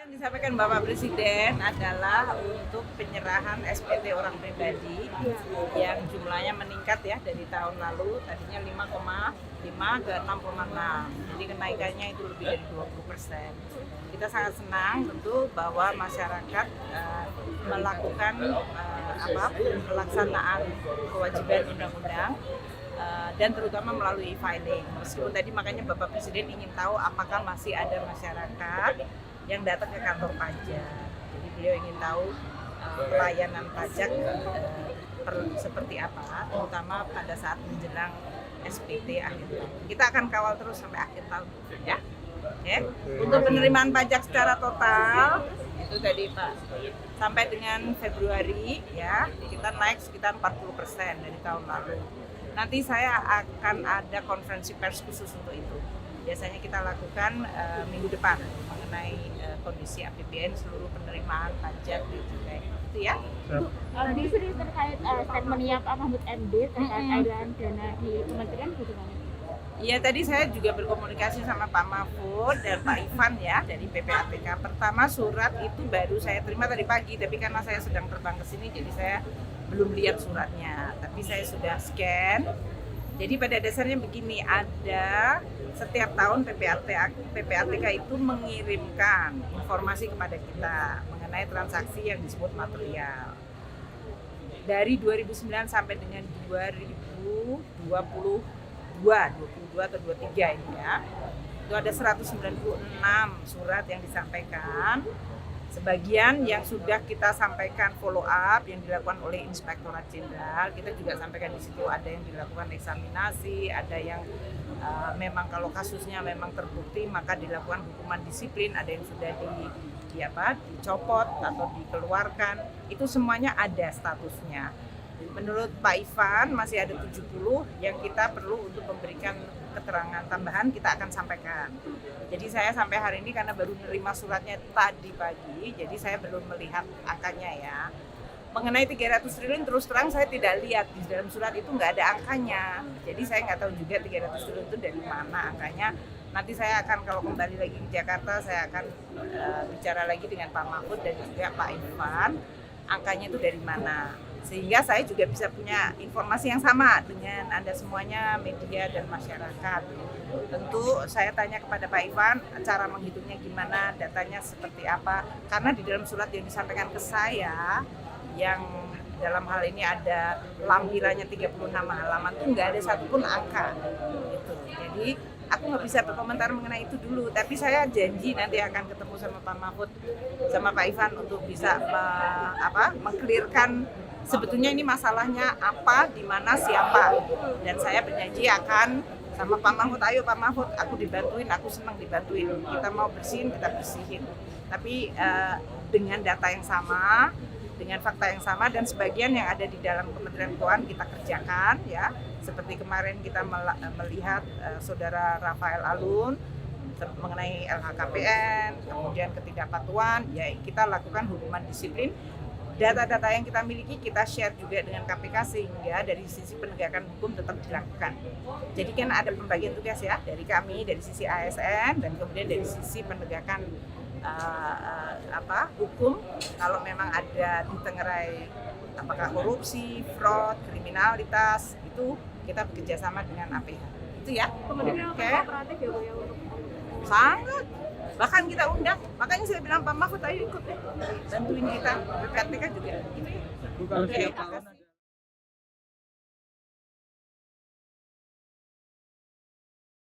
yang disampaikan Bapak Presiden adalah untuk penyerahan SPT orang pribadi yang jumlahnya meningkat ya dari tahun lalu, tadinya 5,5 ke 6,6. Jadi kenaikannya itu lebih dari 20%. Kita sangat senang tentu bahwa masyarakat melakukan pelaksanaan kewajiban undang-undang dan terutama melalui e-filing. Meskipun tadi makanya Bapak Presiden ingin tahu apakah masih ada masyarakat yang datang ke kantor pajak. Jadi beliau ingin tahu pelayanan pajak seperti apa, terutama pada saat menjelang SPT akhir tahun. Kita akan kawal terus sampai akhir tahun, ya. Okay. Untuk penerimaan pajak secara total itu tadi Pak, sampai dengan Februari ya kita naik sekitar 40% dari tahun lalu. Nanti saya akan ada konferensi pers khusus untuk itu. Biasanya kita lakukan minggu depan mengenai kondisi APBN seluruh penerimaan pajak di Cukai. Itu ya. Tadi sering terkait statementnya Pak Mahfud MD terkait aliran dana di kementerian bagaimana? Iya, tadi saya juga berkomunikasi sama Pak Mahfud dan Pak Ivan ya dari PPATK. Pertama surat itu baru saya terima tadi pagi, tapi karena saya sedang terbang ke sini jadi saya belum lihat suratnya. Tapi saya sudah scan. Jadi pada dasarnya begini, ada setiap tahun PPATK itu mengirimkan informasi kepada kita mengenai transaksi yang disebut material. Dari 2009 sampai dengan 2022 atau 23 ini ya, itu ada 196 surat yang disampaikan. Sebagian yang sudah kita sampaikan follow up yang dilakukan oleh Inspektorat Jenderal, kita juga sampaikan di situ ada yang dilakukan eksaminasi, ada yang memang kalau kasusnya memang terbukti maka dilakukan hukuman disiplin, ada yang sudah dicopot atau dikeluarkan. Itu semuanya ada statusnya. Menurut Pak Ivan masih ada 70 yang kita perlu untuk memberikan keterangan tambahan, kita akan sampaikan. Jadi saya sampai hari ini karena baru menerima suratnya tadi pagi, jadi saya belum melihat angkanya ya. Mengenai 300 triliun terus terang saya tidak lihat, di dalam surat itu nggak ada angkanya. Jadi saya nggak tahu juga 300 triliun itu dari mana angkanya. Nanti saya akan kalau kembali lagi ke Jakarta, saya akan bicara lagi dengan Pak Mahfud dan juga Pak Ivan, angkanya itu dari mana. Sehingga saya juga bisa punya informasi yang sama dengan Anda semuanya, media dan masyarakat. Tentu saya tanya kepada Pak Ivan, cara menghitungnya gimana, datanya seperti apa. Karena di dalam surat yang disampaikan ke saya, yang dalam hal ini ada lampirannya 36 halaman, itu nggak ada satupun angka. Gitu. Jadi aku nggak bisa berkomentar mengenai itu dulu, tapi saya janji nanti akan ketemu sama Pak Mahfud, sama Pak Ivan untuk bisa meng-clearkan sebetulnya ini masalahnya apa, di mana, siapa. Dan saya berjanji akan sama Pak Mahfud, ayo Pak Mahfud, aku dibantuin, aku senang dibantuin. Kita mau bersihin, kita bersihin. Tapi dengan data yang sama, dengan fakta yang sama, dan sebagian yang ada di dalam Kementerian Keuangan kita kerjakan ya. Seperti kemarin kita melihat saudara Rafael Alun mengenai LHKPN, kemudian ketidakpatuhan, ya kita lakukan hukuman disiplin. Data-data yang kita miliki kita share juga dengan KPK sehingga dari sisi penegakan hukum tetap dilakukan. Jadi kan ada pembagian tugas ya dari kami, dari sisi ASN dan kemudian dari sisi penegakan hukum. Kalau memang ada ditengarai apakah korupsi, fraud, kriminalitas, itu kita bekerja sama dengan APH. Itu ya. Kemudian kooperatif ya Bu ya untuk sangat. Bahkan kita undang, makanya saya bilang Pak Mahfud ayo ikut deh, bantuin kita, PPATK juga. Gitu ya. Bu, kalau setiap tahun